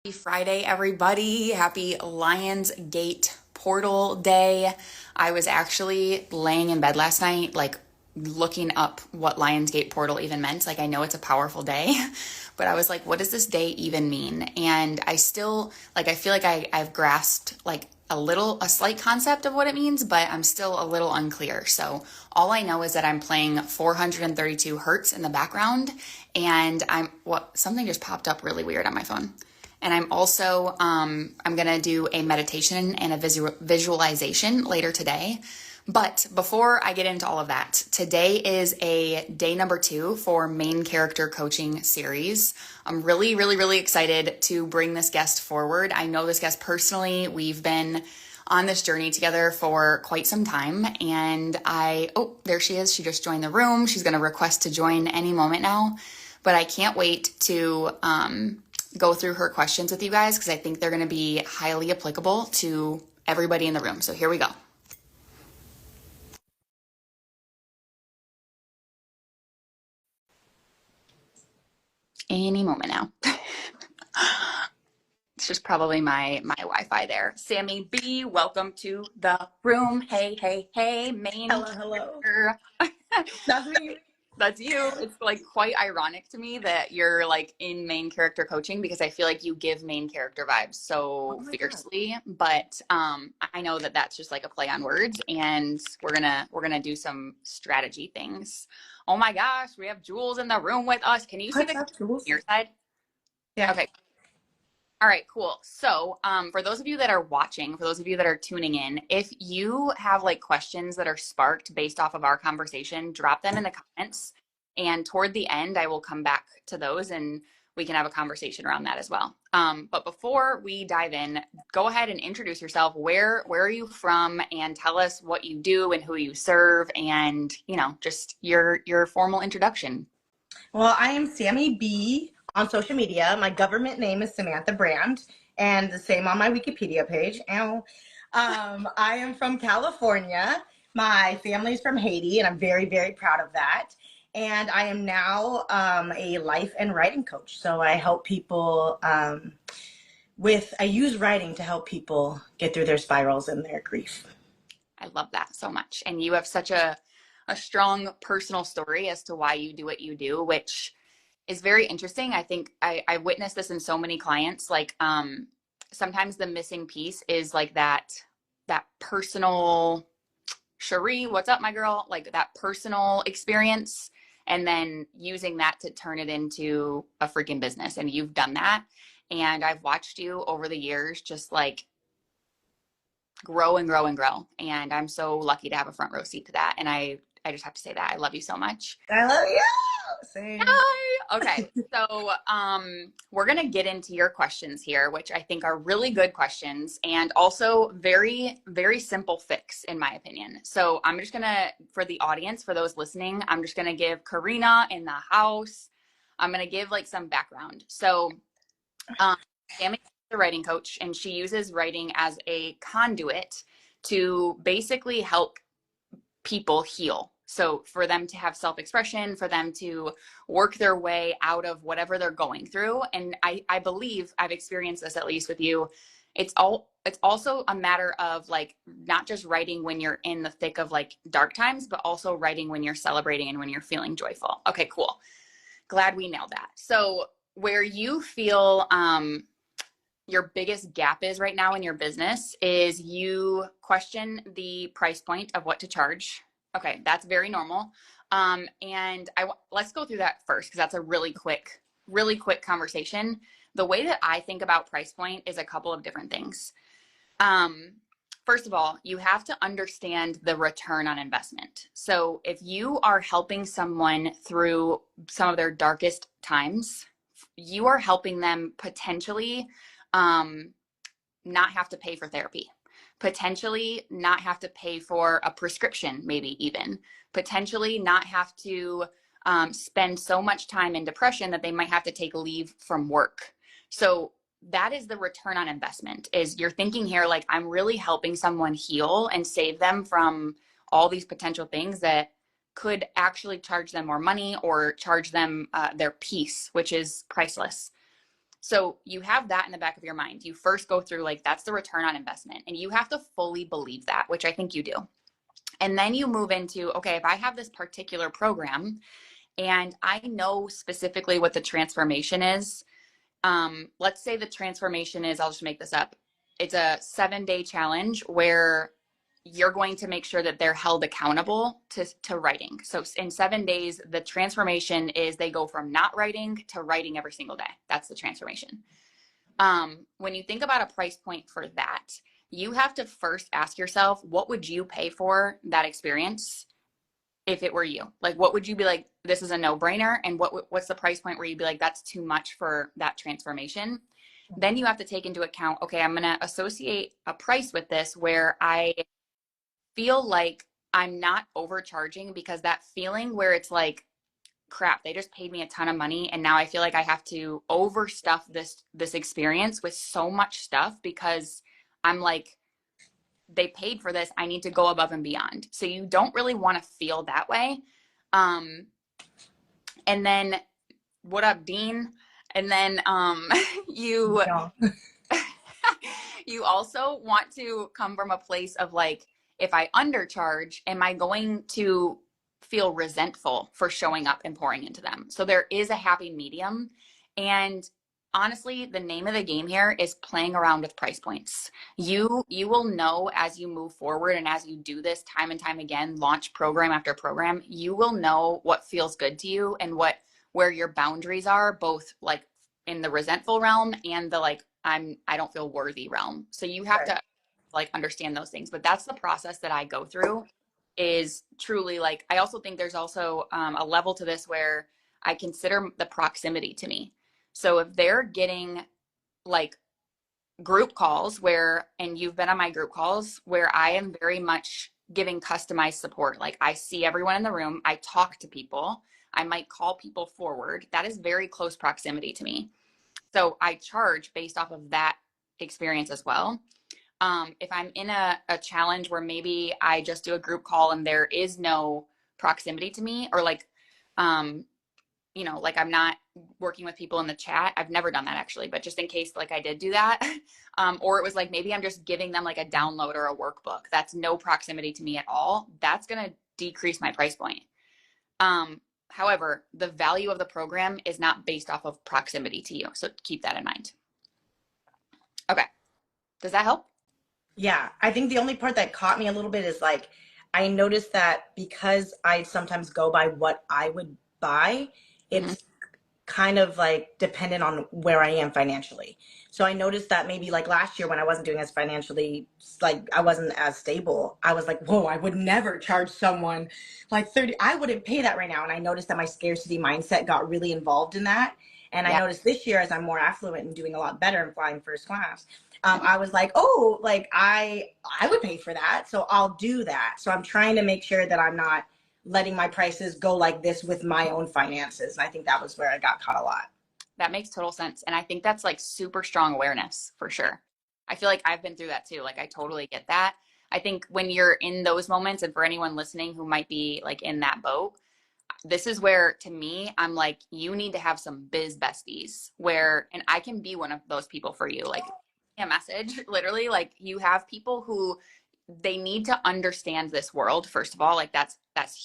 Happy Friday, everybody. Happy Lions Gate Portal Day. I was actually laying in bed last night, like looking up what Lionsgate Portal even meant. Like, I know it's a powerful day, but I was like, what does this day even mean? And I still, like, I feel like I've grasped like a slight concept of what it means, but I'm still a little unclear. So all I know is that I'm playing 432 hertz in the background, and something just popped up really weird on my phone. And I'm also, I'm going to do a meditation and a visualization later today. But before I get into all of that, today is a day number 2 for main character coaching series. I'm really, really, really excited to bring this guest forward. I know this guest personally. We've been on this journey together for quite some time. And oh, there she is. She just joined the room. She's going to request to join any moment now. But I can't wait to, go through her questions with you guys because I think they're going to be highly applicable to everybody in the room. So here we go. Any moment now. It's just probably my Wi-Fi there. Sammi B, welcome to the room. Hey, hey, hey, main Hello, hello. character. That's me. That's you. It's like quite ironic to me that you're like in main character coaching because I feel like you give main character vibes Oh so my God. fiercely. But I know that that's just like a play on words, and we're gonna do some strategy things. Oh my gosh, we have Jules in the room with us. Can you see What's the up, Jules? your side? Yeah. Okay. All right, cool. So, for those of you that are watching, for those of you that are tuning in, if you have like questions that are sparked based off of our conversation, drop them in the comments. And toward the end, I will come back to those and we can have a conversation around that as well. But before we dive in, go ahead and introduce yourself. Where are you from? And tell us what you do and who you serve, and just your formal introduction. Well, I am Sammy B on social media. My government name is Samantha Brand, and the same on my Wikipedia page. Ow. I am from California. My family's from Haiti, and I'm very, very proud of that. And I am now a life and writing coach. So I help people I use writing to help people get through their spirals and their grief. I love that so much. And you have such a strong personal story as to why you do what you do, which is very interesting. I think I witnessed this in so many clients. Like sometimes the missing piece is like that personal Cherie, what's up, my girl? Like that personal experience, and then using that to turn it into a freaking business. And you've done that. And I've watched you over the years just like grow and grow and grow. And I'm so lucky to have a front row seat to that. And I just have to say that I love you so much. I love you. Same. Hi. Okay. So we're gonna get into your questions here, which I think are really good questions and also very, very simple fix in my opinion. So I'm just gonna, for the audience, for those listening, I'm just gonna give Karina in the house. I'm gonna give like some background. So Sammy is a writing coach, and she uses writing as a conduit to basically help people heal. So for them to have self-expression, for them to work their way out of whatever they're going through. And I believe I've experienced this at least with you. It's also a matter of like not just writing when you're in the thick of like dark times, but also writing when you're celebrating and when you're feeling joyful. Okay, cool. Glad we nailed that. So where you feel your biggest gap is right now in your business is you question the price point of what to charge. Okay, that's very normal. And let's go through that first because that's a really quick conversation. The way that I think about price point is a couple of different things. First of all, you have to understand the return on investment. So if you are helping someone through some of their darkest times, you are helping them potentially not have to pay for therapy, potentially not have to pay for a prescription, maybe even potentially not have to spend so much time in depression that they might have to take leave from work. So that is the return on investment. Is you're thinking here like I'm really helping someone heal and save them from all these potential things that could actually charge them more money or charge them their peace, which is priceless. So you have that in the back of your mind. You first go through like, that's the return on investment. And you have to fully believe that, which I think you do. And then you move into, okay, if I have this particular program and I know specifically what the transformation is, let's say the transformation is, I'll just make this up. It's a 7-day challenge where you're going to make sure that they're held accountable to writing. So in 7 days, the transformation is they go from not writing to writing every single day. That's the transformation. When you think about a price point for that, you have to first ask yourself, what would you pay for that experience if it were you? Like, what would you be like, this is a no-brainer? And what's the price point where you'd be like, that's too much for that transformation? Then you have to take into account, okay, I'm going to associate a price with this where I feel like I'm not overcharging, because that feeling where it's like, crap, they just paid me a ton of money and now I feel like I have to overstuff this experience with so much stuff because I'm like, they paid for this, I need to go above and beyond. So you don't really want to feel that way. And then what up, Dean? And then you Yeah. you also want to come from a place of like, if I undercharge, am I going to feel resentful for showing up and pouring into them? So there is a happy medium. And honestly, the name of the game here is playing around with price points. You will know as you move forward and as you do this time and time again, launch program after program, you will know what feels good to you and where your boundaries are, both like in the resentful realm and the like, I don't feel worthy realm. So you have Right. to like understand those things. But that's the process that I go through, is truly like, I also think there's also a level to this where I consider the proximity to me. So if they're getting like group calls where, and you've been on my group calls where I am very much giving customized support. Like I see everyone in the room, I talk to people, I might call people forward. That is very close proximity to me. So I charge based off of that experience as well. If I'm in a challenge where maybe I just do a group call and there is no proximity to me, or like, like I'm not working with people in the chat. I've never done that actually, but just in case like I did do that, or it was like maybe I'm just giving them like a download or a workbook. That's no proximity to me at all. That's going to decrease my price point. However, the value of the program is not based off of proximity to you. So keep that in mind. Okay. Does that help? Yeah, I think the only part that caught me a little bit is like I noticed that because I sometimes go by what I would buy, Mm-hmm. it's kind of like dependent on where I am financially. So I noticed that maybe like last year when I wasn't doing as financially, like I wasn't as stable, I was like, whoa, I would never charge someone like 30. I wouldn't pay that right now. And I noticed that my scarcity mindset got really involved in that. And I Yeah. noticed this year, as I'm more affluent and doing a lot better and flying first class, I was like, oh, like I would pay for that. So I'll do that. So I'm trying to make sure that I'm not letting my prices go like this with my own finances. And I think that was where I got caught a lot. That makes total sense. And I think that's like super strong awareness for sure. I feel like I've been through that too. Like I totally get that. I think when you're in those moments, and for anyone listening who might be like in that boat, this is where to me, I'm like, you need to have some biz besties where, and I can be one of those people for you. Like a message, literally, like you have people who they need to understand this world, first of all, like that's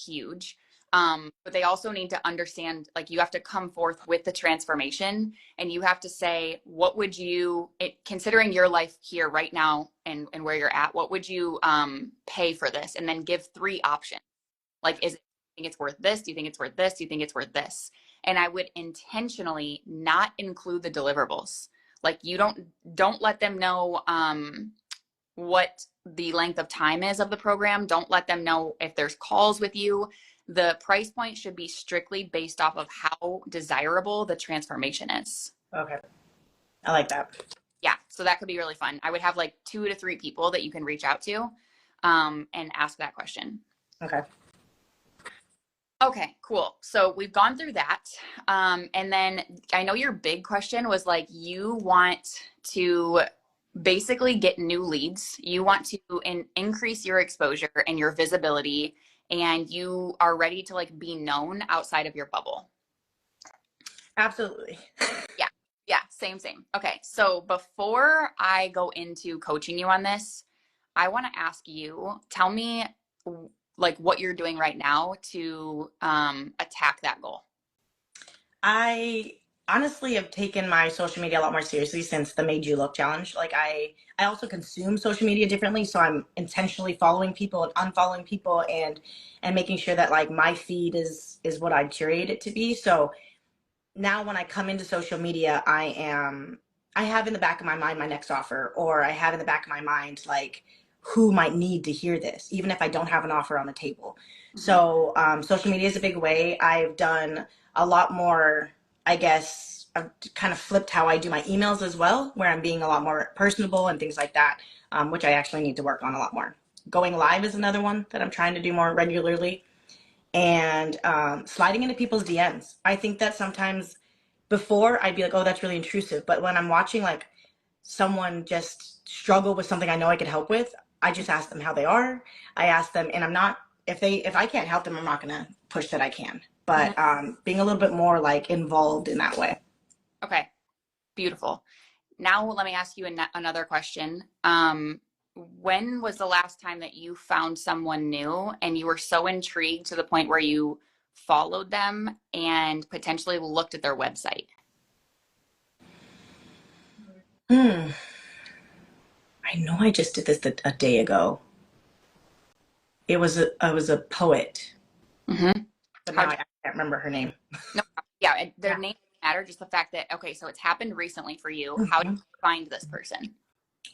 huge. But they also need to understand, like you have to come forth with the transformation and you have to say, what would you, considering your life here right now and where you're at, what would you pay for this? And then give 3 options. Like, is it, think it's worth this? Do you think it's worth this? Do you think it's worth this? And I would intentionally not include the deliverables. Like you don't let them know what the length of time is of the program. Don't let them know if there's calls with you. The price point should be strictly based off of how desirable the transformation is. Okay. I like that. Yeah, so that could be really fun. I would have like 2 to 3 people that you can reach out to and ask that question. Okay. Okay, cool. So we've gone through that. And then I know your big question was like, you want to basically get new leads. You want to increase your exposure and your visibility, and you are ready to like be known outside of your bubble. Absolutely. Yeah. Yeah, same, same. Okay, so before I go into coaching you on this, I want to ask you, tell me like what you're doing right now to attack that goal. I honestly have taken my social media a lot more seriously since the Made You Look challenge. Like I also consume social media differently, so I'm intentionally following people and unfollowing people and making sure that like my feed is what I curate it to be. So now when I come into social media, I have in the back of my mind my next offer, or I have in the back of my mind like who might need to hear this, even if I don't have an offer on the table. Hmm. So social media is a big way. I've done a lot more, I guess. I've kind of flipped how I do my emails as well, where I'm being a lot more personable and things like that, which I actually need to work on a lot more. Going live is another one that I'm trying to do more regularly, and sliding into people's DMs. I think that sometimes before I'd be like, oh, that's really intrusive. But when I'm watching like someone just struggle with something I know I could help with, I just ask them how they are. I ask them, and I'm not, if I can't help them, I'm not going to push that I can. Hmm. But being a little bit more like involved in that way. Okay, beautiful. Now let me ask you another question. When was the last time that you found someone new and you were so intrigued to the point where you followed them and potentially looked at their website? Hmm. I know I just did this a day ago. I was a poet, Mm-hmm. but now How'd I you, can't remember her name. no, yeah, their Yeah. name doesn't matter, just the fact that, okay, so it's happened recently for you. How did Mhm. you find this person?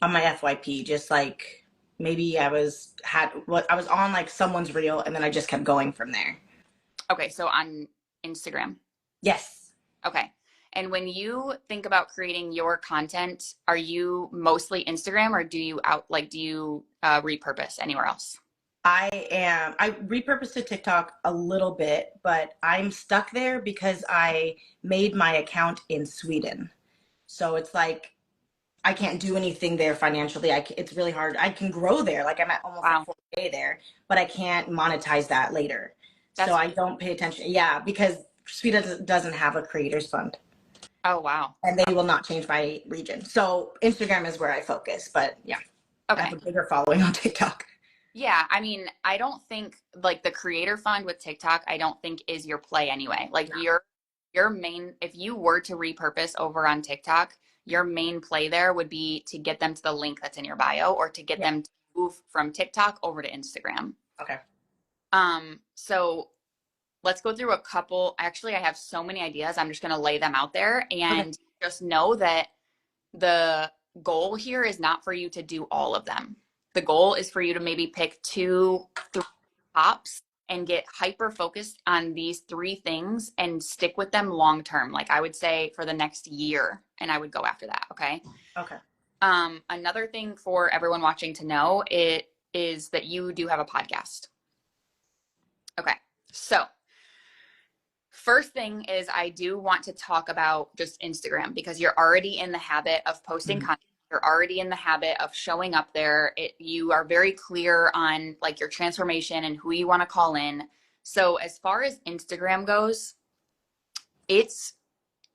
On my FYP, just like maybe I was on like someone's reel and then I just kept going from there. Okay, so on Instagram. Yes. Okay. And when you think about creating your content, are you mostly Instagram or do you repurpose anywhere else? I repurposed to TikTok a little bit, but I'm stuck there because I made my account in Sweden. So it's like I can't do anything there financially. It's really hard. I can grow there. Like I'm at almost like Wow. 40K there, but I can't monetize that later. So That's, I don't pay attention. Yeah, because Sweden doesn't have a creators fund, oh, wow. and they will not change my region. So Instagram is where I focus. But yeah, I have Okay. a bigger following on TikTok. Yeah, I mean, I don't think like the creator fund with TikTok, I don't think is your play anyway. Like No. your main if you were to repurpose over on TikTok, your main play there would be to get them to the link that's in your bio or to get Yeah. them to move from TikTok over to Instagram. Okay. So let's go through a couple. Actually, I have so many ideas. I'm just going to lay them out there Okay. and just know that the goal here is not for you to do all of them. The goal is for you to maybe pick two, three tops and get hyper focused on these three things and stick with them long term. Like I would say for the next year, and I would go after that. Okay. Okay. Another thing for everyone watching to know it is that you do have a podcast. Okay. So first thing is I do want to talk about just Instagram because you're already in the habit of posting Mhm. content. You're already in the habit of showing up there. You are very clear on like your transformation and who you want to call in. So as far as Instagram goes, it's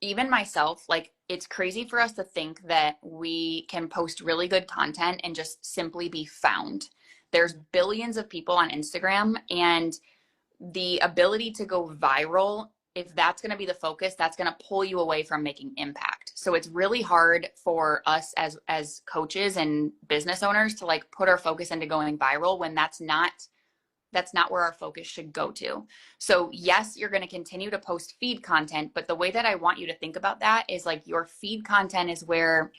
even myself, like it's crazy for us to think that we can post really good content and just simply be found. There's billions of people on Instagram and the ability to go viral, if that's going to be the focus, that's going to pull you away from making impact. So it's really hard for us as coaches and business owners to like put our focus into going viral when that's not where our focus should go to. So yes, you're going to continue to post feed content, but the way that I want you to think about that is like your feed content is where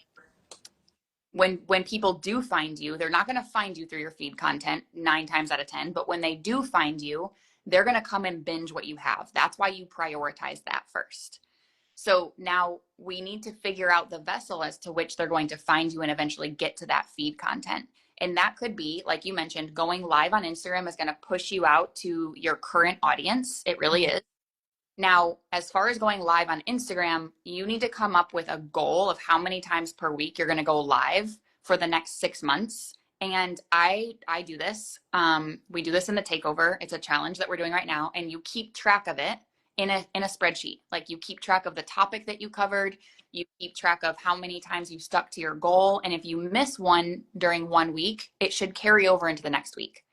when people do find you, they're not going to find you through your feed content 9 times out of 10, but when they do find you, they're going to come and binge what you have. That's why you prioritize that first. So now we need to figure out the vessel as to which they're going to find you and eventually get to that feed content. And that could be, like you mentioned, going live on Instagram is going to push you out to your current audience. It really is. Now, as far as going live on Instagram, you need to come up with a goal of how many times per week you're going to go live for the next 6 months. And I do this. We do this in the takeover. It's a challenge that we're doing right now, and you keep track of it. in a spreadsheet. Like you keep track of the topic that you covered, you keep track of how many times you stuck to your goal, and if you miss one during 1 week, it should carry over into the next week.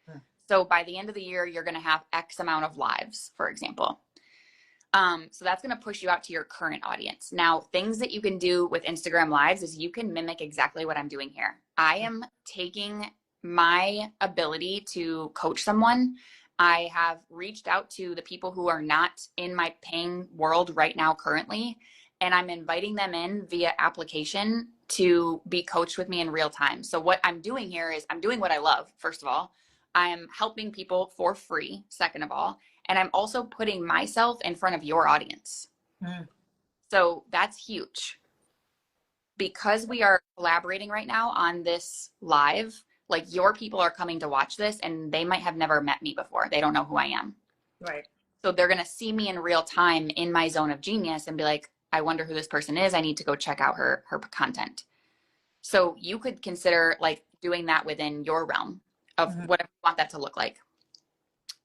So by the end of the year, you're going to have X amount of lives, for example. So that's going to push you out to your current audience. Now, things that you can do with Instagram Lives is you can mimic exactly what I'm doing here. I am taking my ability to coach someone. I have reached out to the people who are not in my paying world right now currently, and I'm inviting them in via application to be coached with me in real time. So what I'm doing here is I'm doing what I love, first of all. I'm helping people for free, second of all, and I'm also putting myself in front of your audience. So that's huge. Because we are collaborating right now on this live, like your people are coming to watch this and they might have never met me before. They don't know who I am. Right. So they're going to see me in real time in my zone of genius and be like, I wonder who this person is. I need to go check out her content. So you could consider like doing that within your realm of whatever you want that to look like.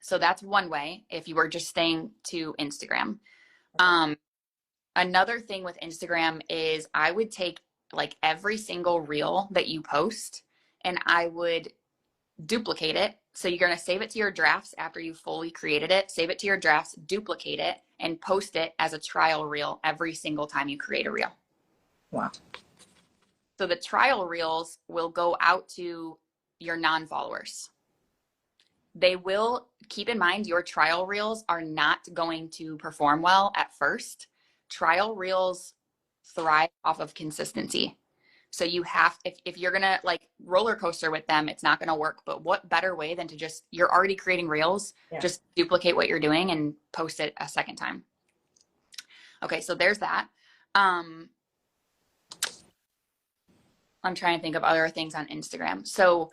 So that's one way if you were just staying to Instagram. Another thing with Instagram is I would take like every single reel that you post and I would duplicate it. So you're going to save it to your drafts after you fully created it, save it to your drafts, duplicate it, and post it as a trial reel every single time you create a reel. Wow. So the trial reels will go out to your non-followers. They will, keep in mind, your trial reels are not going to perform well at first. Trial reels thrive off of consistency. So you have, if you're gonna like roller coaster with them, it's not gonna work. But what better way than to just, you're already creating reels, just duplicate what you're doing and post it a second time. Okay, so there's that. I'm trying to think of other things on Instagram. So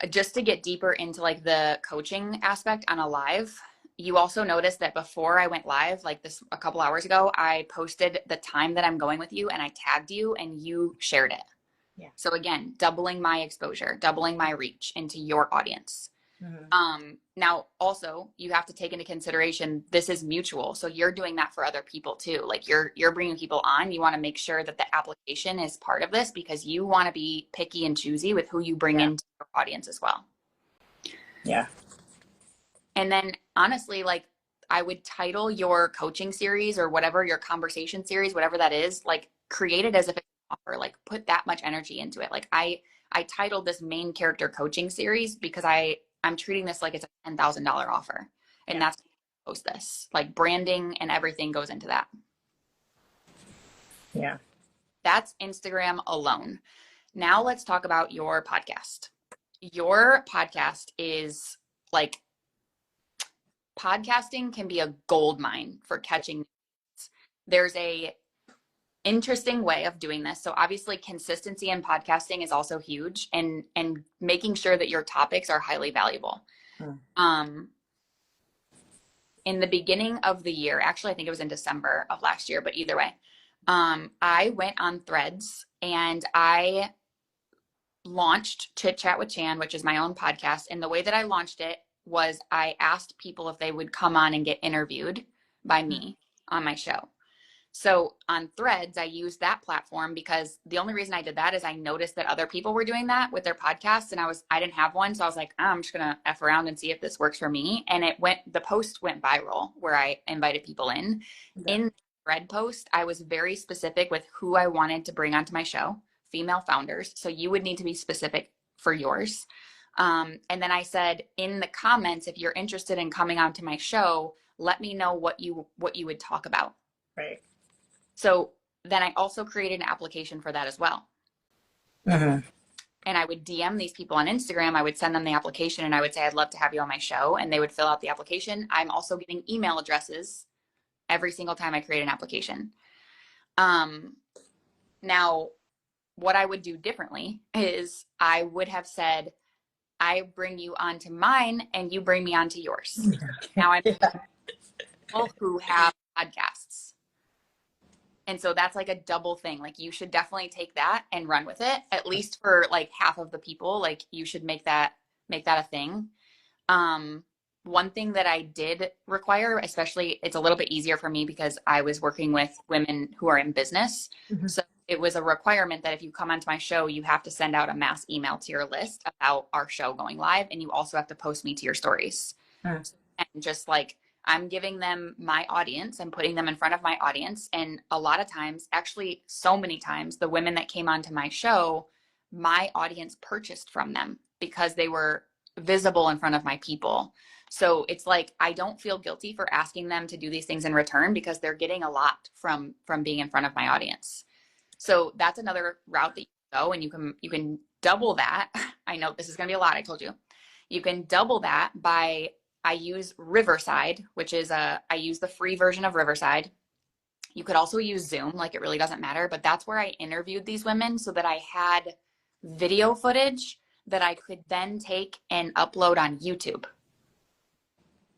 just to get deeper into like the coaching aspect on a live, you also notice that before I went live, like this a couple hours ago, I posted the time that I'm going with you and I tagged you and you shared it. Yeah. So again, doubling my exposure, doubling my reach into your audience. Now also you have to take into consideration, this is mutual. So you're doing that for other people too. Like you're bringing people on. You want to make sure that the application is part of this because you want to be picky and choosy with who you bring into your audience as well. Yeah. And then honestly, like I would title your coaching series or whatever, your conversation series, whatever that is, like create it as if it's an offer, like put that much energy into it. Like I titled this main character coaching series because I'm treating this like it's a $10,000 offer. And that's why I post this. Like branding and everything goes into that. Yeah. That's Instagram alone. Now let's talk about your podcast. Your podcast is like, podcasting can be a gold mine for catching. There's a interesting way of doing this. So obviously consistency in podcasting is also huge and making sure that your topics are highly valuable. In the beginning of the year, actually I think it was in December of last year, but either way, I went on Threads and I launched Chit Chat with Chan, which is my own podcast. And the way that I launched it was I asked people if they would come on and get interviewed by me on my show. So on Threads, I used that platform because the only reason I did that is I noticed that other people were doing that with their podcasts and I didn't have one. So I was like, oh, I'm just going to F around and see if this works for me. And the post went viral where I invited people in. Yeah. In the thread post, I was very specific with who I wanted to bring onto my show, female founders. So you would need to be specific for yours. And then I said in the comments, if you're interested in coming onto my show, let me know what you would talk about. Right. So then I also created an application for that as well. And I would DM these people on Instagram. I would send them the application and I would say, I'd love to have you on my show. And they would fill out the application. I'm also giving email addresses every single time I create an application. Now, what I would do differently is I would have said, I bring you onto mine and you bring me onto yours. Now I'm people who have podcasts. And so that's like a double thing. Like you should definitely take that and run with it. At least for like half of the people, like you should make that a thing. one thing that I did require, especially it's a little bit easier for me because I was working with women who are in business. Mhm. So it was a requirement that if you come onto my show, you have to send out a mass email to your list about our show going live. And you also have to post me to your stories. Mm. And just like I'm giving them my audience, I'm putting them in front of my audience. And a lot of times, actually, so many times, the women that came onto my show, my audience purchased from them because they were visible in front of my people. So it's like I don't feel guilty for asking them to do these things in return because they're getting a lot from being in front of my audience. So that's another route that you go, and you can double that. I know this is going to be a lot, I told you. You can double that by I use Riverside, which is I use the free version of Riverside. You could also use Zoom, like it really doesn't matter, but that's where I interviewed these women so that I had video footage that I could then take and upload on YouTube.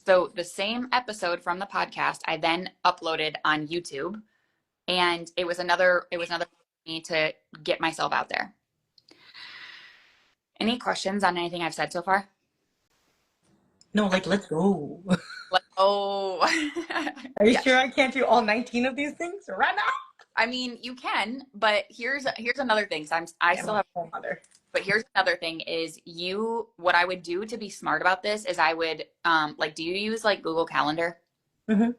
So the same episode from the podcast, I then uploaded on YouTube, and it was another way for me to get myself out there. Any questions on anything I've said so far? No, like, let's go. Oh, Are you yeah. sure I can't do all 19 of these things right now? I mean, you can, but here's another thing. So I I'm still a have, whole mother. but here's another thing is what I would do to be smart about this is I would like, do you use like Google Calendar? Hmm.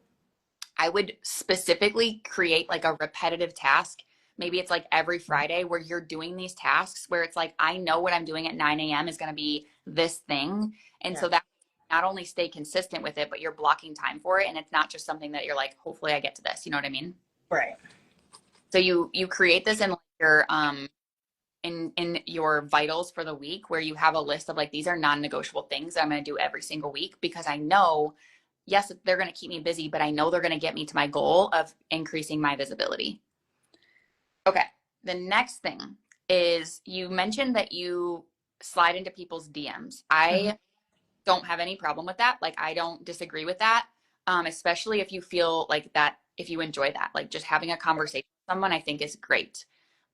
I would specifically create like a repetitive task. Maybe it's like every Friday where you're doing these tasks where it's like, I know what I'm doing at 9 a.m. is going to be this thing. And Yeah. so that not only stay consistent with it, but you're blocking time for it. And it's not just something that you're like, hopefully I get to this. You know what I mean? Right. So you create this in like your in your vitals for the week where you have a list of like these are non-negotiable things that I'm going to do every single week because I know yes they're going to keep me busy, but I know they're going to get me to my goal of increasing my visibility. Okay. The next thing is you mentioned that you slide into people's DMs. Hmm. I don't have any problem with that. Like I don't disagree with that. Especially if you feel like that, if you enjoy that, like just having a conversation with someone, I think is great.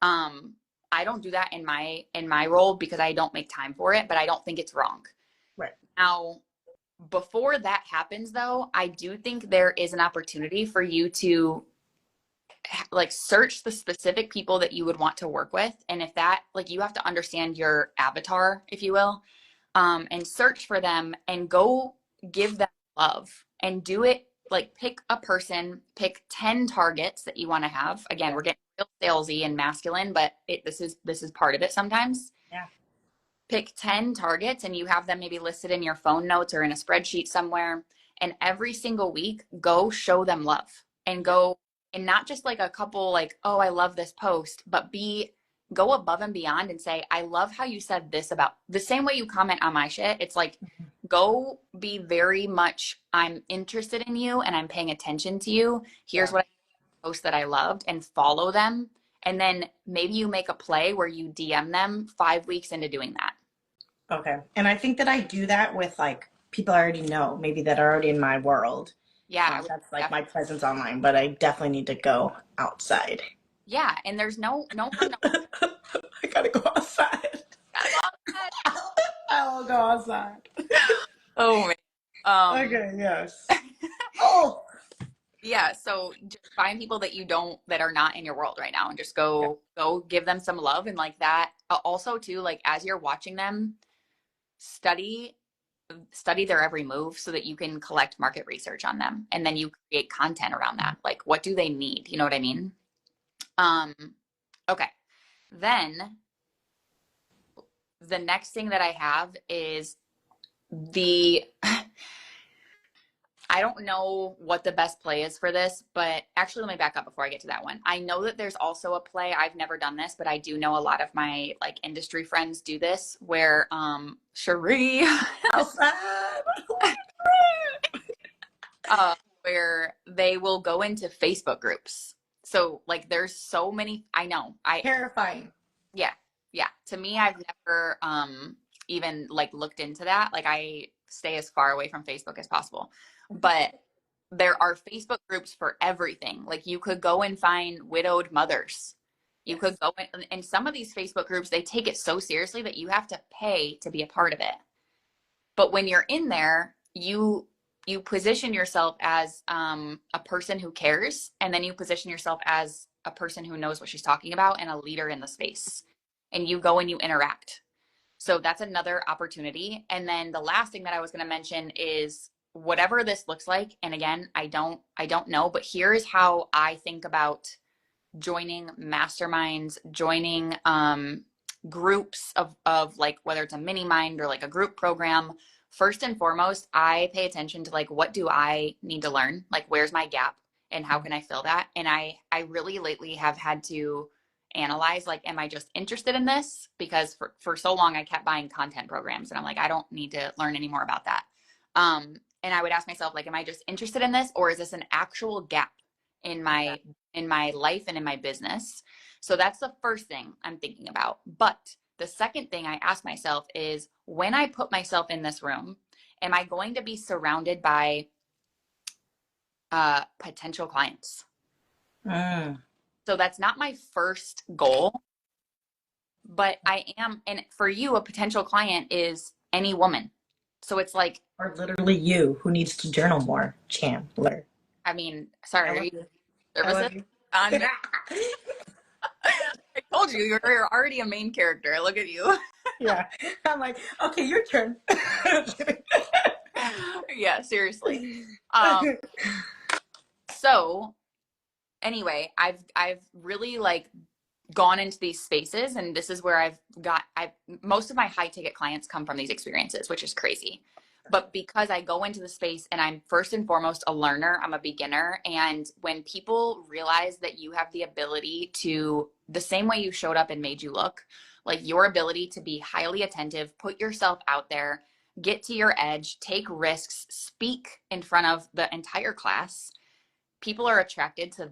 Um, I don't do that in my role because I don't make time for it, but I don't think it's wrong. Right. Now, before that happens though, I do think there is an opportunity for you to like search the specific people that you would want to work with. And if that, like, you have to understand your avatar, if you will, and search for them and go give them love and do it. Like, pick a person, pick 10 targets that you want to have. Again, Yeah. we're getting real salesy and masculine, but this is part of it sometimes. Yeah. Pick 10 targets and you have them maybe listed in your phone notes or in a spreadsheet somewhere. And every single week, go show them love and go, and not just like a couple, like, oh, I love this post, but go above and beyond and say, I love how you said this about the same way you comment on my shit. It's like, go be very much, I'm interested in you and I'm paying attention to you. Here's Yeah. what I post that I loved and follow them. And then maybe you make a play where you DM them 5 weeks into doing that. Okay. And I think that I do that with like people I already know, maybe that are already in my world. Yeah, I would That's like my definitely. presence online, but I definitely need to go outside. Yeah, and there's no harm, no I gotta go outside. gotta go outside. I'll go outside. Oh man. Um, Okay, yes. Oh, yeah, so just find people that you don't that are not in your world right now and just yeah. go give them some love and like that. Also too, like as you're watching them, study study their every move so that you can collect market research on them and then you create content around that. Like what do they need? You know what I mean? Um, okay. Then the next thing that I have is the I don't know what the best play is for this, but actually, let me back up before I get to that one. I know that there's also a play. I've never done this, but I do know a lot of my like industry friends do this where Cherie Outside. uh where they will go into Facebook groups. So like there's so many I know. Terrifying. Yeah. Yeah. To me, I've never even like looked into that. Like I stay as far away from Facebook as possible. But there are Facebook groups for everything. Like you could go and find widowed mothers. You could Yes. go in some of these Facebook groups, they take it so seriously that you have to pay to be a part of it. But when you're in there, you position yourself as a person who cares, and then you position yourself as a person who knows what she's talking about and a leader in the space, and you go and you interact. So that's another opportunity. And then the last thing that I was going to mention is whatever this looks like, and again, I don't know, but here's how I think about joining masterminds, joining groups of like whether it's a mini mind or like a group program. First and foremost, I pay attention to like what do I need to learn? Like where's my gap and how can I fill that? And I really lately have had to analyze like am I just interested in this? Because for so long I kept buying content programs and I'm like I don't need to learn any more about that. And I would ask myself like am I just interested in this or is this an actual gap in my life and in my business? So that's the first thing I'm thinking about. But the second thing I ask myself is when I put myself in this room, am I going to be surrounded by potential clients? Mm. So that's not my first goal, but I am. And for you, a potential client is any woman. So it's like, Or literally you who needs to journal more, Chandler. I mean, I sorry, are love you you. I services? love you. On, I told you, you're already a main character. Look at you. Yeah. I'm like, okay, your turn. Yeah, seriously. Um, so anyway, I've really like gone into these spaces and this is where I've most of my high ticket clients come from these experiences, which is crazy. But because I go into the space and I'm first and foremost a learner, I'm a beginner. And when people realize that you have the ability to, the same way you showed up and made you look, like your ability to be highly attentive, put yourself out there, get to your edge, take risks, speak in front of the entire class, people are attracted to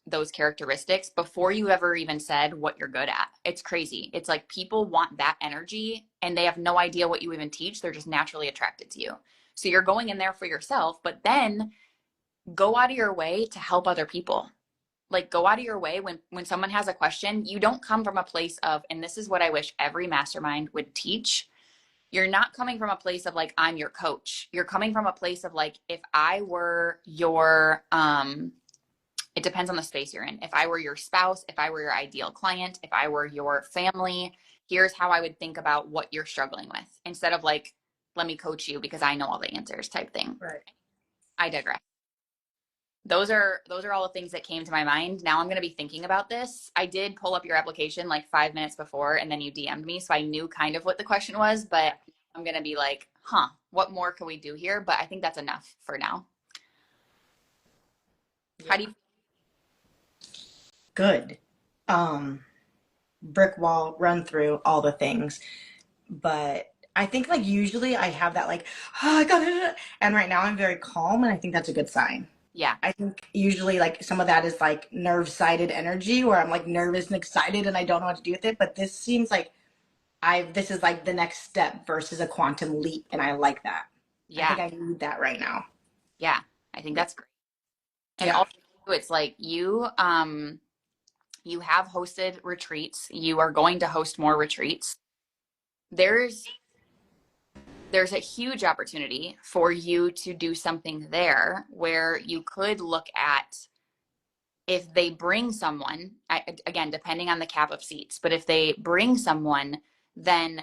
those characteristics before you ever even said what you're good at. It's crazy. It's like people want that energy and they have no idea what you even teach. They're just naturally attracted to you. So you're going in there for yourself, but then go out of your way to help other people. Like go out of your way when someone has a question, you don't come from a place of and this is what I wish every mastermind would teach. You're not coming from a place of like I'm your coach. You're coming from a place of like if I were your it depends on the space you're in. If I were your spouse, if I were your ideal client, if I were your family, here's how I would think about what you're struggling with instead of like, let me coach you because I know all the answers type thing. Right. I digress. Those are all the things that came to my mind. Now I'm going to be thinking about this. I did pull up your application like 5 minutes before and then you DM'd me. So I knew kind of what the question was, but I'm going to be like, huh, what more can we do here? But I think that's enough for now. How Yeah. do you Good. Um, Brick wall, run through all the things. But I think like usually I have that like, oh, I got it. And right now I'm very calm and I think that's a good sign. yeah. I think usually like some of that is like nerve sided energy where I'm like nervous and excited and I don't know what to do with it. But this seems like this is like the next step versus a quantum leap. And I like that. I Yeah. think I need that right now. Yeah. I think Yeah. that's great. And Yeah. also it's like you have hosted retreats. You are going to host more retreats. There's there's a huge opportunity for you to do something there where you could look at if they bring someone, again, depending on the cap of seats, but if they bring someone, then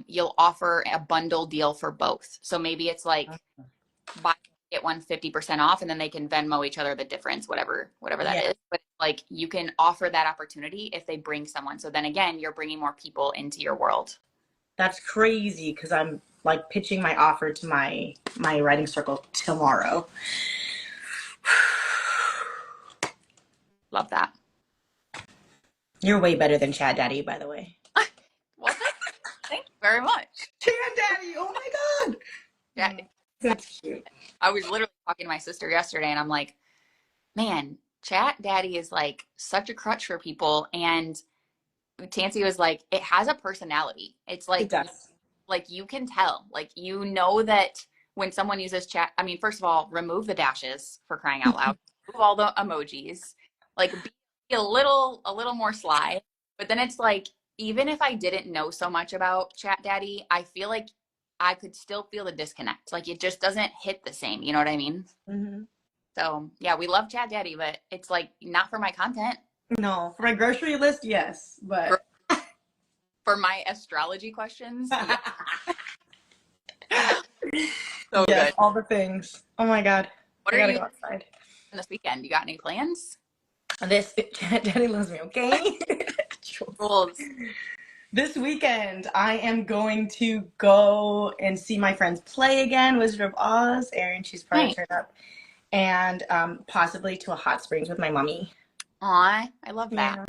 you'll offer a bundle deal for both. So maybe it's like buy get one 50% off and then they can Venmo each other the difference, whatever that Yeah. is. But like you can offer that opportunity if they bring someone. So then again, you're bringing more people into your world. That's crazy because I'm like pitching my offer to my writing circle tomorrow. Love that. You're way better than Chad Daddy, by the way. Well, thank you very much. Chad Daddy, oh my god. Yeah, That's cute. I was literally talking to my sister yesterday and I'm like, man, chat daddy is like such a crutch for people. And Tansy was like, it has a personality. It's It does. like you can tell, like you know that when someone uses chat, I mean, first of all, remove the dashes for crying out loud, remove all the emojis, like be a little more sly. But then it's like, even if I didn't know so much about Chat Daddy, I feel like I could still feel the disconnect. Like it just doesn't hit the same. You know what I mean? Hmm. So yeah, we love Chat Daddy, but it's like not for my content. No, for my grocery list, yes, For, but for my astrology questions, yeah. So yes, good. all the things. Oh my God, What I are gotta you go outside. doing this weekend? You got any plans? This Daddy loves me, okay? Rules. This weekend, I am going to go and see my friends play again. Wizard of Oz. Erin, she's part of Nice. Turn Up, and possibly to a hot springs with my mommy. Aw, I love that. Yeah,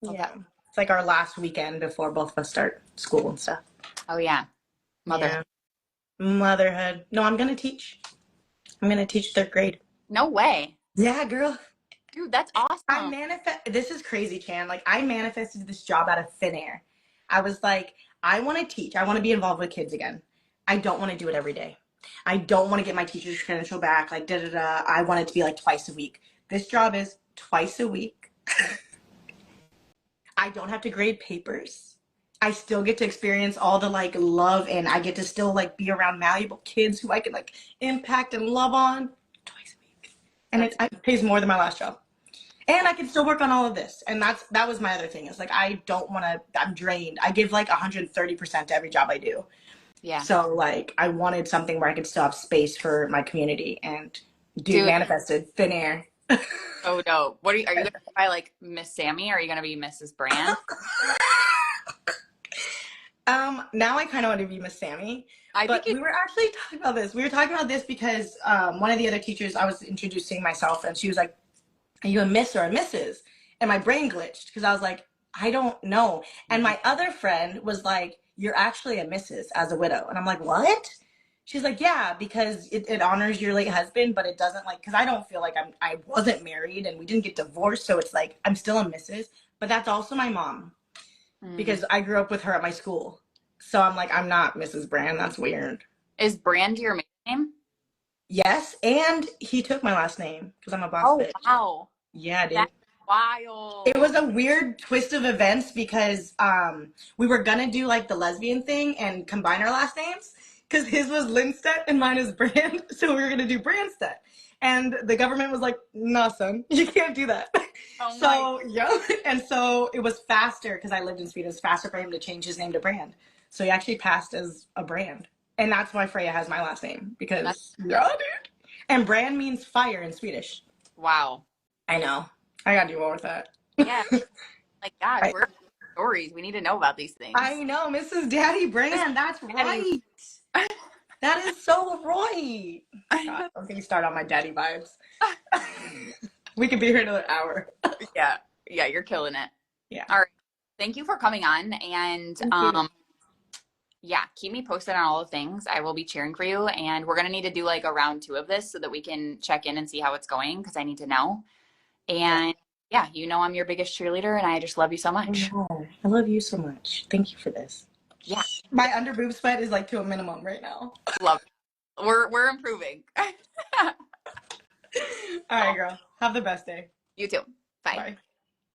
Love yeah. that. It's like our last weekend before both of us start school and stuff. Oh yeah, mother. Yeah, motherhood. No, I'm gonna teach. I'm gonna teach third grade. No way, Yeah, girl. dude. That's I awesome. manifest. This is crazy, Chan. Like I manifested this job out of thin air. I was like, I want to teach. I want to be involved with kids again. I don't want to do it every day. I don't want to get my teacher's credential back. Like da da da. I want it to be like twice a week. This job is twice a week. I don't have to grade papers. I still get to experience all the like love, and I get to still like be around malleable kids who I can like impact and love on twice a week. And That's it pays more than my last job. And I can still work on all of this. And that was my other thing. Is like I don't want to. I'm drained. I give like 130% to every job I do. yeah, So like I wanted something where I could still have space for my community, and dude dude. manifested thin air. So dope. What are you gonna go by like Miss Sammy? Or are you gonna be Mrs. Brand? Now I kind of want to be Miss Sammy, I think but it. we were actually talking about this. We were talking about this because one of the other teachers, I was introducing myself, and she was like, "Are you a Miss or a Mrs.?" And my brain glitched because I was like, "I don't know." And Mhm. my other friend was like, "You're actually a Mrs. as a widow," and I'm like, "What?" She's like, "Yeah, because it honors your late husband, but it doesn't like because I don't feel like I wasn't married and we didn't get divorced, so it's like I'm still a Mrs. But that's also my mom Mm. because I grew up with her at my school. So I'm like, I'm not Mrs. Brand. That's weird. Is Brand your maiden name? Yes, and he took my last name because I'm a boss Oh bitch. wow, Yeah, dude. that's It was wild. a weird twist of events because we were gonna do like the lesbian thing and combine our last names because his was Lindstedt and mine is Brand, so we were gonna do Brandstedt. And the government was like, "Nah, son, you can't do that." Oh my, So yeah, and so it was faster because I lived in Sweden. It was faster for him to change his name to Brand. So he actually passed as a Brand, and that's why Freya has my last name that's because yeah, dude. And Brand means fire in Swedish. wow. I know. I gotta do more with that. Yeah, like gosh, I, we're stories. We need to know about these things. I know, Mrs. Daddy Miss Brand. That's Daddy. right. That is so right. God, don't get me started on my daddy vibes. We could be here another hour. Yeah, yeah, you're killing it. Yeah. All right. Thank you for coming on. And Thank you. yeah, keep me posted on all the things. I will be cheering for you. And we're going to need to do like a round two of this so that we can check in and see how it's going because I need to know. Yeah. And yeah, you know, I'm your biggest cheerleader and I just love you so I much. know. I love you so much. Thank you for this. Yeah, My under boob sweat is like to a minimum right now. love it. We're improving. All right, girl. Have the best day. You too. Bye. Bye.